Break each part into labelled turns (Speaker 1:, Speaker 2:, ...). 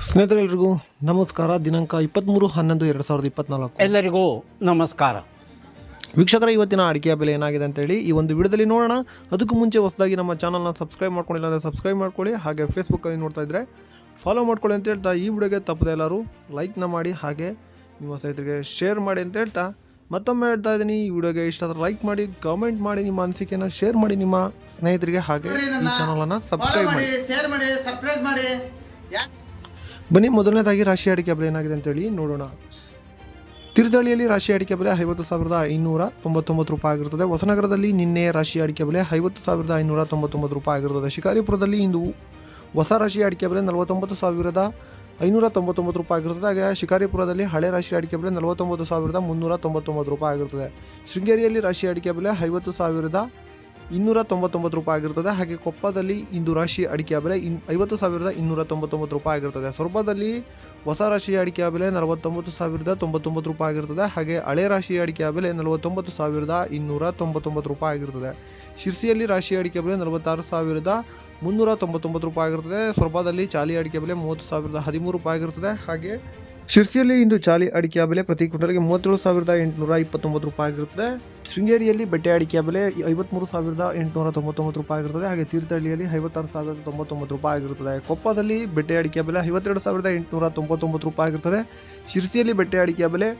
Speaker 1: ಸ್ನೇಹಿತರೆಲ್ಲರಿಗೂ ನಮಸ್ಕಾರ. ದಿನಾಂಕ 23/11/2024.
Speaker 2: ಎಲ್ಲರಿಗೂ ನಮಸ್ಕಾರ.
Speaker 1: ವೀಕ್ಷಕರ, ಇವತ್ತಿನ ಅಡಿಕೆಯ ಬೆಲೆ ಏನಾಗಿದೆ ಅಂತೇಳಿ ಈ ಒಂದು ವಿಡಿಯೋದಲ್ಲಿ ನೋಡೋಣ. ಅದಕ್ಕೂ ಮುಂಚೆ ಹೊಸದಾಗಿ ನಮ್ಮ ಚಾನಲ್ನ ಸಬ್ಸ್ಕ್ರೈಬ್ ಮಾಡ್ಕೊಂಡಿಲ್ಲ ಅಂದರೆ ಸಬ್ಸ್ಕ್ರೈಬ್ ಮಾಡ್ಕೊಳ್ಳಿ. ಹಾಗೆ ಫೇಸ್ಬುಕ್ಕಲ್ಲಿ ನೋಡ್ತಾ ಇದ್ದರೆ ಫಾಲೋ ಮಾಡ್ಕೊಳ್ಳಿ ಅಂತ ಹೇಳ್ತಾ ಈ ವಿಡಿಯೋಗೆ ತಪ್ಪದೆ ಎಲ್ಲರೂ ಲೈಕ್ನ ಮಾಡಿ, ಹಾಗೆ ನಿಮ್ಮ ಸ್ನೇಹಿತರಿಗೆ ಶೇರ್ ಮಾಡಿ ಅಂತ ಹೇಳ್ತಾ ಮತ್ತೊಮ್ಮೆ ಹೇಳ್ತಾ ಇದ್ದೀನಿ, ಈ ವಿಡಿಯೋಗೆ ಇಷ್ಟ ಆದರೆ ಲೈಕ್ ಮಾಡಿ, ಕಾಮೆಂಟ್ ಮಾಡಿ, ನಿಮ್ಮ ಅನಿಸಿಕೆಯನ್ನು ಶೇರ್ ಮಾಡಿ ನಿಮ್ಮ ಸ್ನೇಹಿತರಿಗೆ, ಹಾಗೆ ಈ ಚಾನಲನ್ನು ಸಬ್ಸ್ಕ್ರೈಬ್ ಮಾಡಿ. ಬನ್ನಿ, ಮೊದಲನೇದಾಗಿ ರಾಶಿ ಅಡಿಕೆ ಬೆಲೆ ಏನಾಗಿದೆ ಅಂತೇಳಿ ನೋಡೋಣ. ತೀರ್ಥಹಳ್ಳಿಯಲ್ಲಿ ರಾಶಿ ಅಡಿಕೆ ಬೆಲೆ 50,599 ರೂಪಾಯಿ ಆಗಿರುತ್ತದೆ. ಹೊಸನಗರದಲ್ಲಿ ನಿನ್ನೆ ರಾಶಿ ಅಡಿಕೆ ಬೆಲೆ 50,599 ರೂಪಾಯಿ ಆಗಿರುತ್ತದೆ. ಶಿಕಾರಿಪುರದಲ್ಲಿ ಇಂದು ಹೊಸ ರಾಶಿ ಅಡಿಕೆ ಬೆಲೆ 49,599 ರೂಪಾಯಿ ಆಗಿರುತ್ತದೆ. ಹಾಗೆ ಶಿಕಾರಿಪುರದಲ್ಲಿ ಹಳೆ ರಾಶಿ ಅಡಿಕೆ ಬೆಲೆ 49,399 ರೂಪಾಯಿ ಆಗಿರುತ್ತದೆ. ಶೃಂಗೇರಿಯಲ್ಲಿ ರಾಶಿ ಅಡಿಕೆ ಬೆಲೆ 50,299 ರೂಪಾಯಿ ಆಗಿರುತ್ತದೆ. ಹಾಗೆ ಕೊಪ್ಪದಲ್ಲಿ ಇಂದು ರಾಶಿ ಅಡಿಕೆ ಬೆಲೆ 50,299 ರೂಪಾಯಿ ಆಗಿರುತ್ತದೆ. ಸೊರಬದಲ್ಲಿ ಹೊಸ ರಾಶಿ ಅಡಿಕೆ ಬೆಲೆ 49,099 ರೂಪಾಯಿ ಆಗಿರುತ್ತದೆ. ಹಾಗೆ ಹಳೆ ರಾಶಿ ಅಡಿಕೆ ಬೆಲೆ 49,299 ರೂಪಾಯಿ ಆಗಿರುತ್ತದೆ. ಶಿರ್ಸಿಯಲ್ಲಿ ರಾಶಿ ಅಡಿಕೆ ಬೆಲೆ 46,399 ರೂಪಾಯಿ ಆಗಿರುತ್ತದೆ. ಸೊರಬದಲ್ಲಿ ಚಾಲಿ ಅಡಿಕೆ ಬೆಲೆ 30,013 ರೂಪಾಯಿ ಆಗಿರುತ್ತದೆ. ಹಾಗೆ ಶಿರ್ಸಿಯಲ್ಲಿ ಇಂದು ಚಾಲಿ ಅಡಿಕೆಯ ಬೆಲೆ ಪ್ರತಿ ಕ್ವಿಂಟಲ್ಗೆ 37,829 ರೂಪಾಯಿ ಆಗಿರುತ್ತದೆ. ಶೃಂಗೇರಿಯಲ್ಲಿ ಬೆಟ್ಟೆ ಅಡಿಕೆಯ ಬೆಲೆ 53,899 ರೂಪಾಯಿ ಆಗಿರುತ್ತದೆ. ಹಾಗೆ ತೀರ್ಥಹಳ್ಳಿಯಲ್ಲಿ 56,099 ರೂಪಾಯಿ ಆಗಿರುತ್ತದೆ. ಕೊಪ್ಪದಲ್ಲಿ ಬೆಟ್ಟೆ ಅಡಿಕೆಯ ಬೆಲೆ 52,899 ರೂಪಾಯಿ ಆಗಿರುತ್ತದೆ. ಶಿರ್ಸಿಯಲ್ಲಿ ಬೆಟ್ಟೆ ಅಡಿಕೆಯ ಬೆಲೆ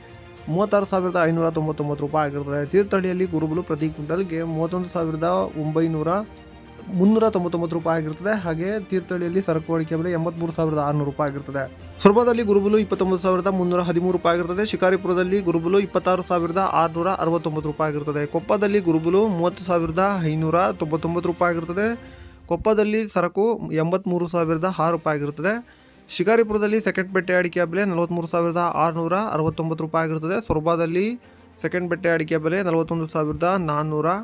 Speaker 1: 36,599 ರೂಪಾಯಿ ಆಗಿರುತ್ತದೆ. ತೀರ್ಥಹಳ್ಳಿಯಲ್ಲಿ ಗುರುಬಲು ಪ್ರತಿ ಕ್ವಿಂಟಲ್ಗೆ 31,399 ರೂಪಾಯಿ ಆಗಿರುತ್ತದೆ. ಹಾಗೆ ತೀರ್ಥಹಳ್ಳಿಯಲ್ಲಿ ಸರಕು ಅಡಿಕೆ ಬೆಲೆ 83,600 ರೂಪಾಯಿ ಆಗಿರುತ್ತದೆ. ಸೊರಬದಲ್ಲಿ ಗುರುಬಲು 29,313 ರೂಪಾಯಿ ಆಗಿರುತ್ತದೆ. ಶಿಕಾರಿಪುರದಲ್ಲಿ ಗುರುಬಲು 26,669 ರೂಪಾಯಿ ಆಗಿರುತ್ತದೆ. ಕೊಪ್ಪದಲ್ಲಿ ಗುರುಬಲು 30,599 ರೂಪಾಯಿ ಆಗಿರುತ್ತದೆ. ಕೊಪ್ಪದಲ್ಲಿ ಸರಕು 83,006 ರೂಪಾಯಿ ಆಗಿರುತ್ತದೆ. ಶಿಕಾರಿಪುರದಲ್ಲಿ ಸೆಕೆಂಡ್ ಬೆಟ್ಟೆ ಅಡಿಕೆಯ ಬೆಲೆ 43,669 ರೂಪಾಯಿ ಆಗಿರುತ್ತದೆ. ಸೊರಬದಲ್ಲಿ ಸೆಕೆಂಡ್ ಬೆಟ್ಟೆ ಅಡಿಕೆಯ ಬೆಲೆ 41,409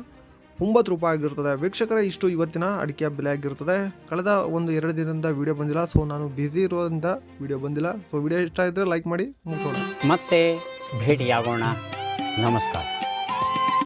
Speaker 1: ರೂಪಾಯಿ ಆಗಿರುತ್ತದೆ. ವೀಕ್ಷಕರೇ, ಇಷ್ಟು ಇವತ್ತಿನ ಅಡಿಕೆಯ ಬೆಲೆ ಆಗಿರುತ್ತದೆ. ಕಳೆದ 1-2 ದಿನದಿಂದ ವಿಡಿಯೋ ಬಂದಿಲ್ಲ, ಸೊ ನಾನು ಬ್ಯುಸಿ ಇರೋದ್ರಿಂದ ವಿಡಿಯೋ ಬಂದಿಲ್ಲ. ಸೊ ವಿಡಿಯೋ ಇಷ್ಟ ಇದ್ದರೆ ಲೈಕ್ ಮಾಡಿ, ಮುಗಿಸೋಣ.
Speaker 2: ಮತ್ತೆ ಭೇಟಿಯಾಗೋಣ. ನಮಸ್ಕಾರ.